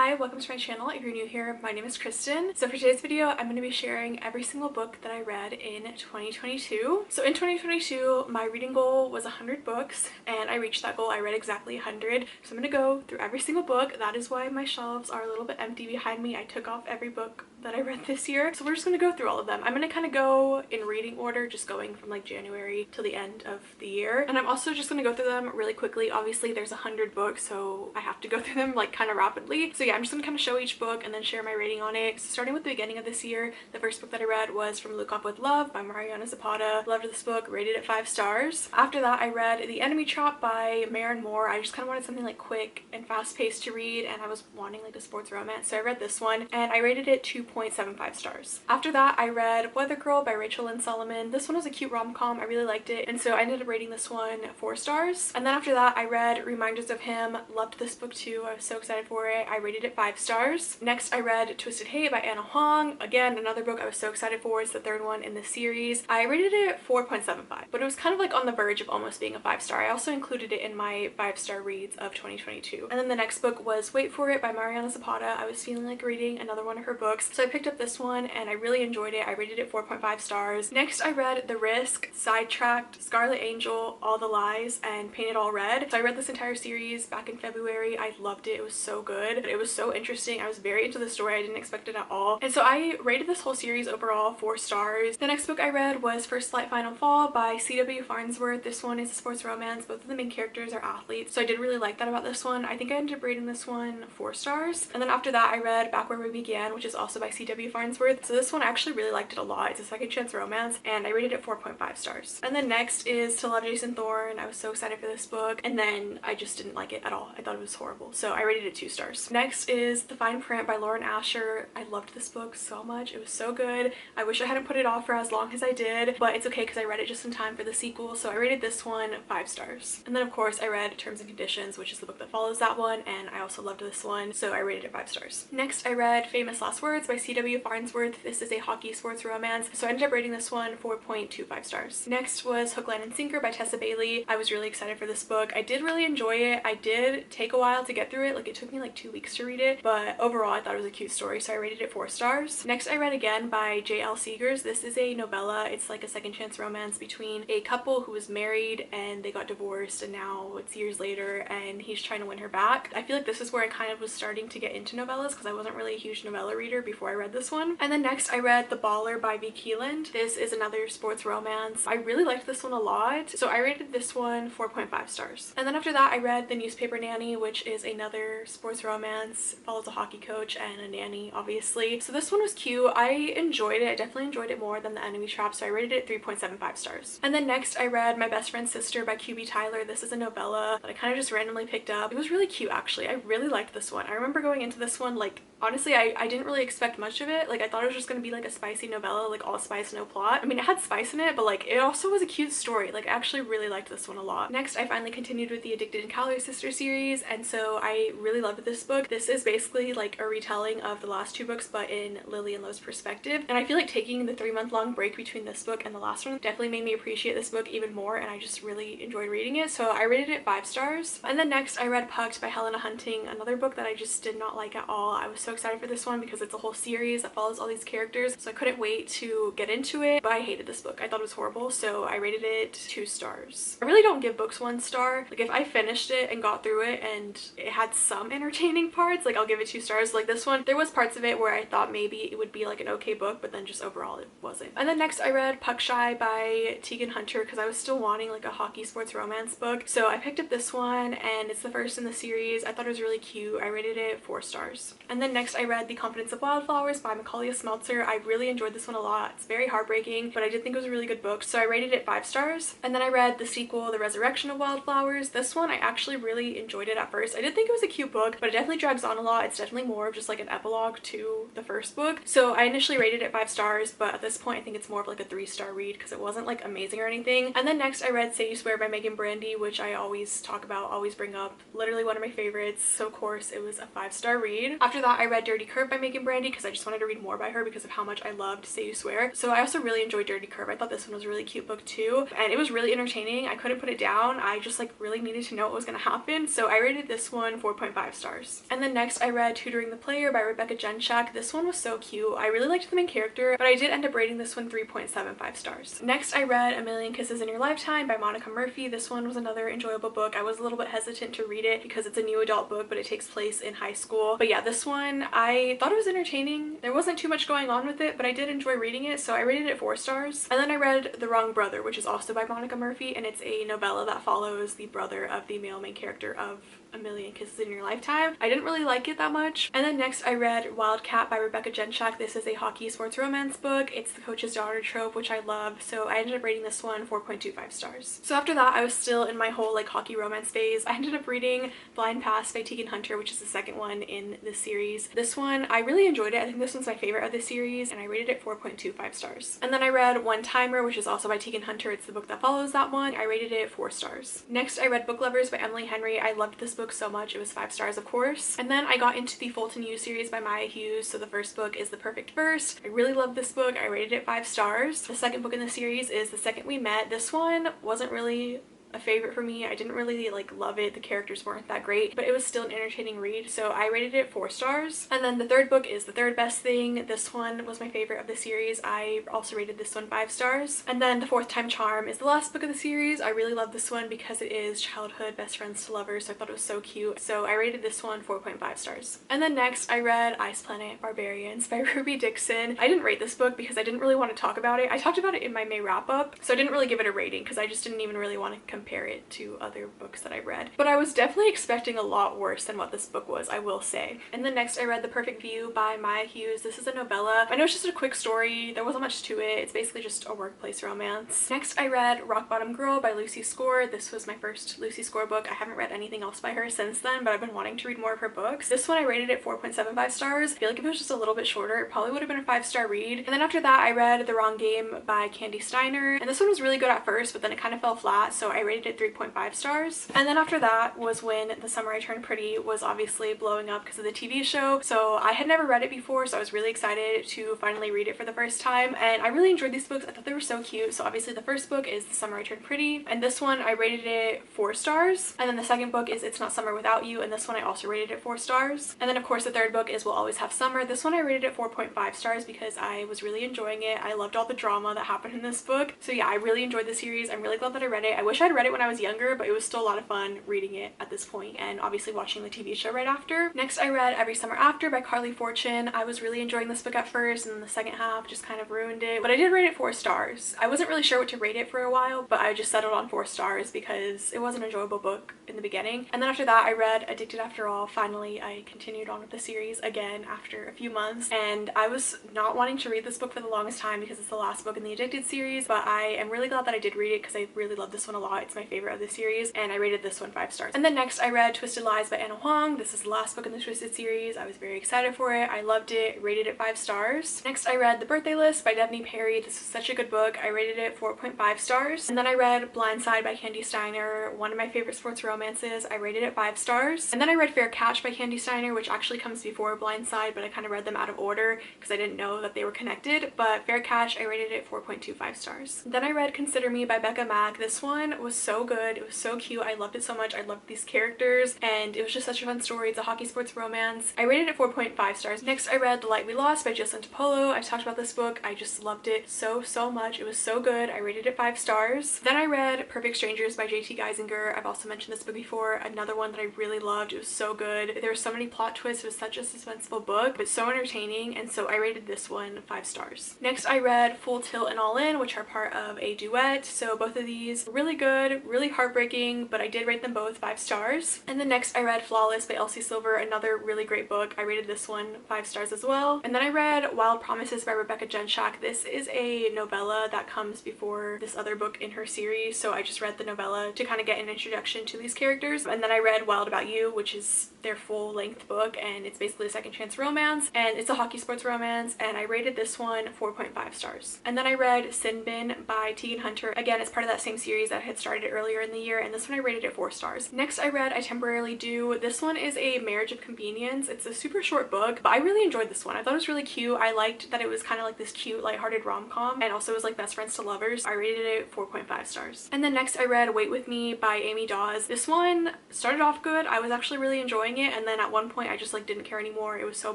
Hi, welcome to my channel. If you're new here, my name is Kristen. So for today's video, I'm going to be sharing every single book that I read in 2022. So in 2022, my reading goal was 100 books, and I reached that goal. I read exactly 100. So I'm going to go through every single book. That is why my shelves are a little bit empty behind me. I took off every book that I read this year. So we're just going to go through all of them. I'm going to kind of go in reading order, just going from like January till the end of the year. And I'm also just going to go through them really quickly. Obviously there's 100 books, so I have to go through them like kind of rapidly. So yeah, I'm just going to kind of show each book and then share my rating on it. So starting with the beginning of this year, the first book that I read was From Look Up With Love by Mariana Zapata. Loved this book, rated it 5 stars. After that, I read The Enemy Trap by Maren Moore. I just kind of wanted something like quick and fast-paced to read, and I was wanting like a sports romance, so I read this one and I rated it 2.75 stars. After that, I read Weather Girl by Rachel Lynn Solomon. This one was a cute rom-com. I really liked it, and so I ended up rating this one 4 stars. And then after that, I read Reminders of Him. Loved this book too. I was so excited for it. I rated it 5 stars. Next, I read Twisted Hate by Anna Huang. Again, another book I was so excited for. It's the third one in this series. I rated it 4.75, but it was kind of like on the verge of almost being a 5 star. I also included it in my 5-star reads of 2022. And then the next book was Wait For It by Mariana Zapata. I was feeling like reading another one of her books, so I picked up this one and I really enjoyed it. I rated it 4.5 stars. Next, I read The Risk, Sidetracked, Scarlet Angel, All the Lies, and Paint It All Red. So I read this entire series back in February. I loved it. It was so good. It was so interesting. I was very into the story. I didn't expect it at all. And so I rated this whole series overall 4 stars. The next book I read was First Light Final Fall by C.W. Farnsworth. This one is a sports romance. Both of the main characters are athletes, so I did really like that about this one. I think I ended up rating this one 4 stars. And then after that, I read Back Where We Began, which is also by C.W. Farnsworth. So this one I actually really liked it a lot. It's a second chance romance, and I rated it 4.5 stars. And then next is To Love Jason Thorne. I was so excited for this book, and then I just didn't like it at all. I thought it was horrible, so I rated it 2 stars. Next is The Fine Print by Lauren Asher. I loved this book so much. It was so good. I wish I hadn't put it off for as long as I did, but it's okay because I read it just in time for the sequel, so I rated this one 5 stars. And then of course I read Terms and Conditions, which is the book that follows that one, and I also loved this one, so I rated it 5 stars. Next, I read Famous Last Words by C.W. Farnsworth. This is a hockey sports romance, so I ended up rating this one 4.25 stars. Next was Hook, Line, and Sinker by Tessa Bailey. I was really excited for this book. I did really enjoy it. I did take a while to get through it. Like, it took me like 2 weeks to read it, but overall I thought it was a cute story, so I rated it 4 stars. Next, I read Again by J.L. Seegers. This is a novella. It's like a second chance romance between a couple who was married and they got divorced, and now it's years later and he's trying to win her back. I feel like this is where I kind of was starting to get into novellas because I wasn't really a huge novella reader before I read this one. And then next, I read The Baller by V. Keeland. This is another sports romance. I really liked this one a lot, so I rated this one 4.5 stars. And then after that, I read The Newspaper Nanny, which is another sports romance. It follows a hockey coach and a nanny, obviously. So this one was cute. I enjoyed it. I definitely enjoyed it more than The Enemy Trap, so I rated it 3.75 stars. And then next, I read My Best Friend's Sister by QB Tyler. This is a novella that I kind of just randomly picked up. It was really cute, actually. I really liked this one. I remember going into this one, like, honestly, I didn't really expect much of it. Like, I thought it was just gonna be like a spicy novella, like all spice, no plot. I mean, it had spice in it, but like, it also was a cute story. Like, I actually really liked this one a lot. Next, I finally continued with the Addicted and Calorie Sister series, and so I really loved this book. This is basically like a retelling of the last 2 books, but in Lily and Lo's perspective. And I feel like taking the 3-month-long break between this book and the last one definitely made me appreciate this book even more, and I just really enjoyed reading it, so I rated it 5 stars. And then next, I read Pucked by Helena Hunting, another book that I just did not like at all. I was so excited for this one because it's a whole series that follows all these characters, so I couldn't wait to get into it, but I hated this book. I thought it was horrible, so I rated it 2 stars. I really don't give books 1 star. Like, if I finished it and got through it and it had some entertaining parts, like, I'll give it 2 stars. Like this one, there was parts of it where I thought maybe it would be like an okay book, but then just overall it wasn't. And then next, I read Puck Shy by Tegan Hunter because I was still wanting like a hockey sports romance book, so I picked up this one, and it's the first in the series. I thought it was really cute. I rated it 4 stars. And then next, I read The Confidence of Wildflowers by Macaulay Smeltzer. I really enjoyed this one a lot. It's very heartbreaking, but I did think it was a really good book, so I rated it 5 stars. And then I read the sequel, The Resurrection of Wildflowers. This one, I actually really enjoyed it at first. I did think it was a cute book, but it definitely drags on a lot. It's definitely more of just like an epilogue to the first book. So I initially rated it 5 stars, but at this point I think it's more of like a 3-star read because it wasn't like amazing or anything. And then next, I read Say You Swear by Megan Brandy, which I always talk about, always bring up. Literally one of my favorites, so of course it was a 5-star read. After that, I read Dirty Curve by Megan Brandy because I just wanted to read more by her because of how much I loved Say You Swear. So I also really enjoyed Dirty Curve. I thought this one was a really cute book too, and it was really entertaining. I couldn't put it down. I just like really needed to know what was gonna happen, so I rated this one 4.5 stars. And then then next I read Tutoring the Player by Rebecca Genshak. This one was so cute. I really liked the main character, but I did end up rating this one 3.75 stars. Next I read A Million Kisses in Your Lifetime by Monica Murphy. This one was another enjoyable book. I was a little bit hesitant to read it because it's a new adult book, but it takes place in high school. But yeah, this one, I thought it was entertaining. There wasn't too much going on with it, but I did enjoy reading it, so I rated it 4 stars. And then I read The Wrong Brother, which is also by Monica Murphy, and it's a novella that follows the brother of the male main character of A Million Kisses in Your Lifetime. I didn't really like it that much. And then next I read Wildcat by Rebecca Genshak. This is a hockey sports romance book. It's the coach's daughter trope, which I love, so I ended up rating this one 4.25 stars. So after that, I was still in my whole like hockey romance phase. I ended up reading Blind Pass by Tegan Hunter, which is the second one in this series. This one, I really enjoyed it. I think this one's my favorite of the series, and I rated it 4.25 stars. And then I read One Timer, which is also by Tegan Hunter. It's the book that follows that one. I rated it 4 stars. Next, I read Book Lovers by Emily Henry. I loved this book so much. It was 5 stars, of course. And then I got into the Fulton U series by Maya Hughes. So the first book is The Perfect First. I really loved this book. I rated it 5 stars. The second book in the series is The Second We Met. This one wasn't really a favorite for me. I didn't really like love it. The characters weren't that great, but it was still an entertaining read, so I rated it 4 stars. And then the third book is The Third Best Thing. This one was my favorite of the series. I also rated this one 5 stars. And then The Fourth Time Charm is the last book of the series. I really love this one because it is childhood best friends to lovers, so I thought it was so cute. So I rated this one 4.5 stars. And then next I read Ice Planet Barbarians by Ruby Dixon. I didn't rate this book because I didn't really want to talk about it. I talked about it in my May wrap up, so I didn't really give it a rating because I just didn't even really want to compare it to other books that I read. But I was definitely expecting a lot worse than what this book was, I will say. And then next I read The Perfect View by Maya Hughes. This is a novella. I know it's just a quick story. There wasn't much to it. It's basically just a workplace romance. Next I read Rock Bottom Girl by Lucy Score. This was my first Lucy Score book. I haven't read anything else by her since then, but I've been wanting to read more of her books. This one I rated it 4.75 stars. I feel like if it was just a little bit shorter, it probably would have been a 5-star read. And then after that I read The Wrong Game by Candy Steiner. And this one was really good at first, but then it kind of fell flat, so I rated it 3.5 stars. And then after that was when The Summer I Turned Pretty was obviously blowing up because of the TV show. So I had never read it before, so I was really excited to finally read it for the first time, and I really enjoyed these books. I thought they were so cute. So obviously the first book is The Summer I Turned Pretty, and this one I rated it 4 stars. And then the second book is It's Not Summer Without You, and this one I also rated it 4 stars. And then of course the third book is We'll Always Have Summer. This one I rated it 4.5 stars because I was really enjoying it. I loved all the drama that happened in this book. So yeah, I really enjoyed the series. I'm really glad that I read it. I wish I'd read it when I was younger, but it was still a lot of fun reading it at this point, and obviously watching the TV show right after. Next I read Every Summer After by Carly Fortune. I was really enjoying this book at first, and then the second half just kind of ruined it, but I did rate it 4 stars. I wasn't really sure what to rate it for a while, but I just settled on 4 stars because it was an enjoyable book in the beginning. And then after that I read Addicted After All. Finally I continued on with the series again after a few months, and I was not wanting to read this book for the longest time because it's the last book in the Addicted series, but I am really glad that I did read it because I really love this one a lot. It's my favorite of the series, and I rated this one 5 stars. And then next I read Twisted Lies by Anna Huang. This is the last book in the Twisted series. I was very excited for it. I loved it, rated it 5 stars. Next I read The Birthday List by Devney Perry. This was such a good book. I rated it 4.5 stars. And then I read Blindside by Candy Steiner, one of my favorite sports romances. I rated it 5 stars. And then I read Fair Catch by Candy Steiner, which actually comes before Blindside, but I kind of read them out of order because I didn't know that they were connected. But Fair Catch, I rated it 4.25 stars. Then I read Consider Me by Becca Mack. This one was so good. It was so cute. I loved it so much. I loved these characters, and it was just such a fun story. It's a hockey sports romance. I rated it 4.5 stars. Next I read The Light We Lost by Jocelyn Topolo. I've talked about this book. I just loved it so much. It was so good. I rated it 5 stars. Then I read Perfect Strangers by J.T. Geisinger. I've also mentioned this book before. Another one that I really loved. It was so good. There were so many plot twists. It was such a suspenseful book, but so entertaining, and so I rated this one 5 stars. Next I read Full Tilt and All In, which are part of a duet. So both of these were really good, really heartbreaking, but I did rate them both 5 stars. And then next I read Flawless by Elsie Silver, another really great book. I rated this one 5 stars as well. And then I read Wild Promises by Rebecca Genshak. This is a novella that comes before this other book in her series, so I just read the novella to kind of get an introduction to these characters. And then I read Wild About You, which is their full-length book, and it's basically a second chance romance, and it's a hockey sports romance, and I rated this one 4.5 stars. And then I read Sin Bin by Tegan Hunter. Again, it's part of that same series that I had started started it earlier in the year, and this one I rated it 4 stars. Next I read I Temporarily Do. This one is a Marriage of Convenience. It's a super short book, but I really enjoyed this one. I thought it was really cute. I liked that it was kind of like this cute lighthearted rom-com, and also it was like best friends to lovers. I rated it 4.5 stars. And then next I read Wait With Me by Amy Dawes. This one started off good. I was actually really enjoying it, and then at one point I just like didn't care anymore. It was so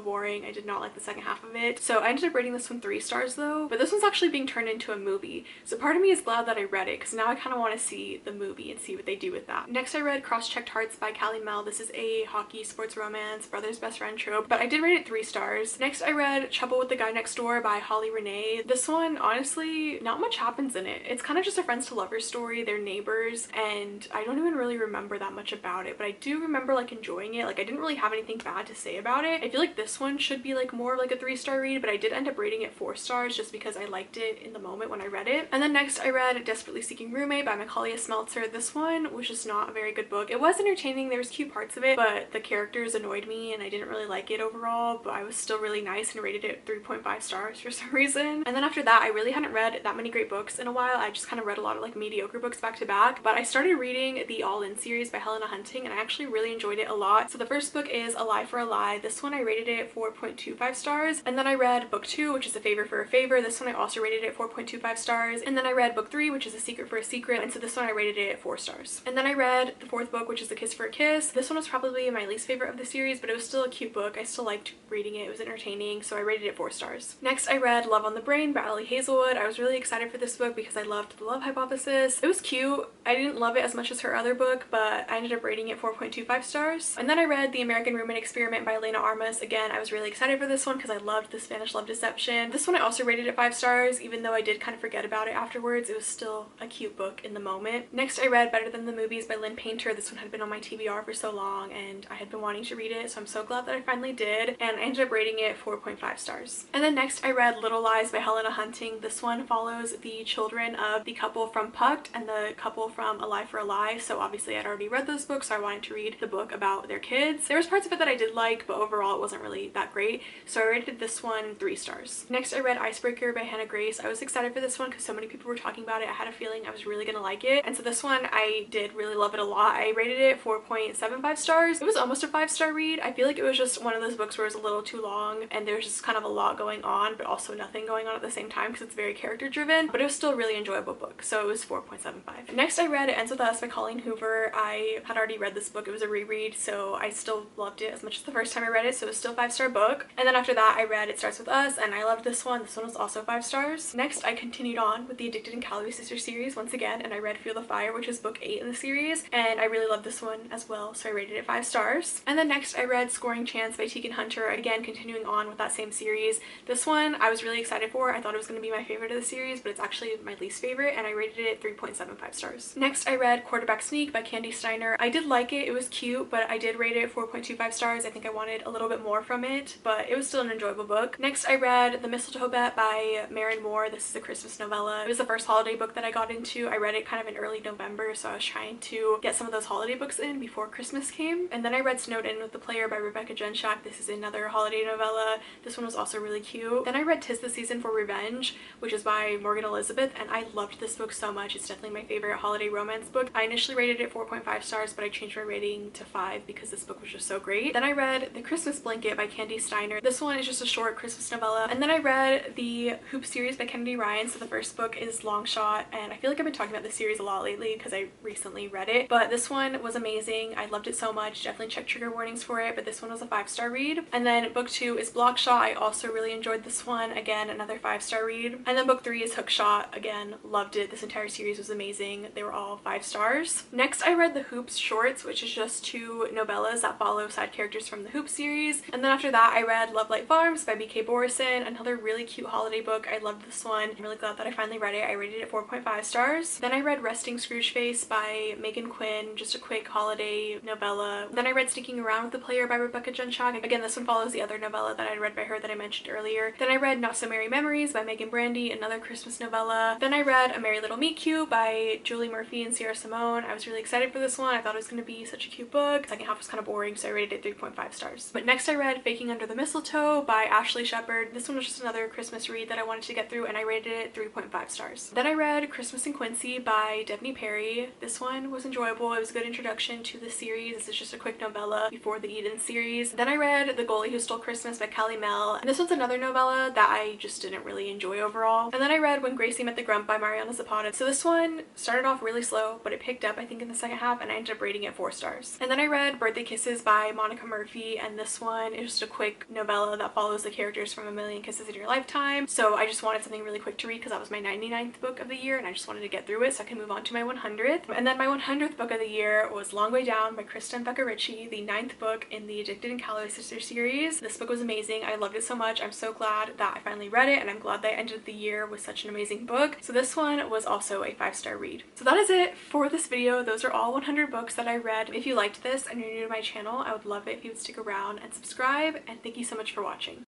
boring. I did not like the second half of it. So I ended up rating this one 3 stars though, but this one's actually being turned into a movie. So part of me is glad that I read it because now I kind of want to see the movie and see what they do with that. Next I read Cross-Checked Hearts by Callie Mel. This is a hockey sports romance, brother's best friend trope, but I did rate it 3 stars. Next I read Trouble with the Guy Next Door by Holly Renee. This one, honestly, not much happens in it. It's kind of just a friends to lovers story. They're neighbors, and I don't even really remember that much about it, but I do remember like enjoying it. Like I didn't really have anything bad to say about it. I feel like this one should be like more like a 3-star read, but I did end up rating it 4 stars just because I liked it in the moment when I read it. And then next I read Desperately Seeking Roommate by Macaulay Smeltzer. This one was just not a very good book. It was entertaining, there was cute parts of it, but the characters annoyed me and I didn't really like it overall, but I was still really nice and rated it 3.5 stars for some reason. And then after that I really hadn't read that many great books in a while. I just kind of read a lot of like mediocre books back to back, but I started reading the All In series by Helena Hunting and I actually really enjoyed it a lot. So the first book is A Lie for a Lie. This one I rated it 4.25 stars, and then I read book 2, which is A Favor for a Favor. This one I also rated it 4.25 stars, and then I read book 3, which is A Secret for a Secret, and so this one I rated it 4 stars. And then I read the 4th book, which is A Kiss for a Kiss. This one was probably my least favorite of the series, but it was still a cute book. I still liked reading it. It was entertaining, so I rated it 4 stars. Next I read Love on the Brain by Ellie Hazelwood. I was really excited for this book because I loved The Love Hypothesis. It was cute. I didn't love it as much as her other book, but I ended up rating it 4.25 stars. And then I read The American Roommate Experiment by Elena Armas. Again, I was really excited for this one because I loved The Spanish Love Deception. This one I also rated it 5 stars, even though I did kind of forget about it afterwards. It was still a cute book in the moment. Next I read Better Than the Movies by Lynn Painter. This one had been on my TBR for so long and I had been wanting to read it, so I'm so glad that I finally did, and I ended up rating it 4.5 stars. And then next I read Little Lies by Helena Hunting. This one follows the children of the couple from Pucked and the couple from A Lie for a Lie, so obviously I'd already read those books, so I wanted to read the book about their kids. There was parts of it that I did like, but overall it wasn't really that great, so I rated this one 3 stars. Next I read Icebreaker by Hannah Grace. I was excited for this one because so many people were talking about it. I had a feeling I was really gonna like it, and so this one I did really love it a lot. I rated it 4.75 stars. It was almost a 5-star read. I feel like it was just one of those books where it was a little too long and there's just kind of a lot going on, but also nothing going on at the same time because it's very character driven, but it was still a really enjoyable book, so it was 4.75. Next I read It Ends With Us by Colleen Hoover. I had already read this book. It was a reread, so I still loved it as much as the first time I read it, so it was still a 5-star book. And then after that I read It Starts With Us, and I loved this one. This one was also 5 stars. Next I continued on with the Addicted and Calorie Sister series once again, and I read Feel the Fire, which is book 8 in the series, and I really loved this one as well, so I rated it 5 stars. And then next I read Scoring Chance by Tegan Hunter, again continuing on with that same series. This one I was really excited for. I thought it was going to be my favorite of the series, but it's actually my least favorite, and I rated it 3.75 stars. Next I read Quarterback Sneak by Candy Steiner. I did like it. It was cute, but I did rate it 4.25 stars. I think I wanted a little bit more from it, but it was still an enjoyable book. Next I read The Mistletoe Bet by Maren Moore. This is a Christmas novella. It was the first holiday book that I got into. I read it kind of in early November, so I was trying to get some of those holiday books in before Christmas came. And then I read Snowed In with the Player by Rebecca Genshak. This is another holiday novella. This one was also really cute. Then I read 'Tis the Season for Revenge, which is by Morgan Elizabeth, and I loved this book so much. It's definitely my favorite holiday romance book. I initially rated it 4.5 stars, but I changed my rating to 5 because this book was just so great. Then I read The Christmas Blanket by Candy Steiner. This one is just a short Christmas novella. And then I read the Hoop series by Kennedy Ryan. So the first book is Long Shot, and I feel like I've been talking about this series a lot lately because I recently read it, but this one was amazing. I loved it so much. Definitely check trigger warnings for it, but this one was a 5-star read. And then book 2 is Block Shot. I also really enjoyed this one. Again, another 5-star read. And then book 3 is Hook Shot. Again, loved it. This entire series was amazing. They were all 5 stars. Next I read the Hoops shorts, which is just 2 novellas that follow side characters from the Hoop series. And then after that I read Love Light Farms by BK Borison, another really cute holiday book. I loved this one. I'm really glad that I finally read it. I rated it 4.5 stars. Then I read Resting Scrooge Face by Megan Quinn, just a quick holiday novella. Then I read Sticking Around with the Player by Rebecca Genshak. Again, this one follows the other novella that I read by her that I mentioned earlier. Then I read Not So Merry Memories by Megan Brandy, another Christmas novella. Then I read A Merry Little Meet Cute by Julie Murphy and Sierra Simone. I was really excited for this one. I thought it was going to be such a cute book. The second half was kind of boring, so I rated it 3.5 stars. But next I read Faking Under the Mistletoe by Ashley Shepard. This one was just another Christmas read that I wanted to get through, and I rated it 3.5 stars. Then I read Christmas in Quincy by Devney Perry. This one was enjoyable. It was a good introduction to the series. This is just a quick novella before the Eden series. Then I read The Goalie Who Stole Christmas by Callie Mel, and this one's another novella that I just didn't really enjoy overall. And then I read When Gracie Met the Grump by Mariana Zapata. So this one started off really slow, but it picked up I think in the second half, and I ended up rating it 4 stars. And then I read Birthday Kisses by Monica Murphy, and this one is just a quick novella that follows the characters from A Million Kisses in Your Lifetime. So I just wanted something really quick to read because that was my 99th book of the year, and I just wanted to get through it so I can move on to my 100th. And then my 100th book of the year was Long Way Down by Krista and Becca Ritchie, the 9th book in the Addicted and Calloway Sisters series. This book was amazing. I loved it so much. I'm so glad that I finally read it, and I'm glad that I ended the year with such an amazing book. So this one was also a 5-star read. So that is it for this video. Those are all 100 books that I read. If you liked this and you're new to my channel, I would love it if you would stick around and subscribe, and thank you so much for watching.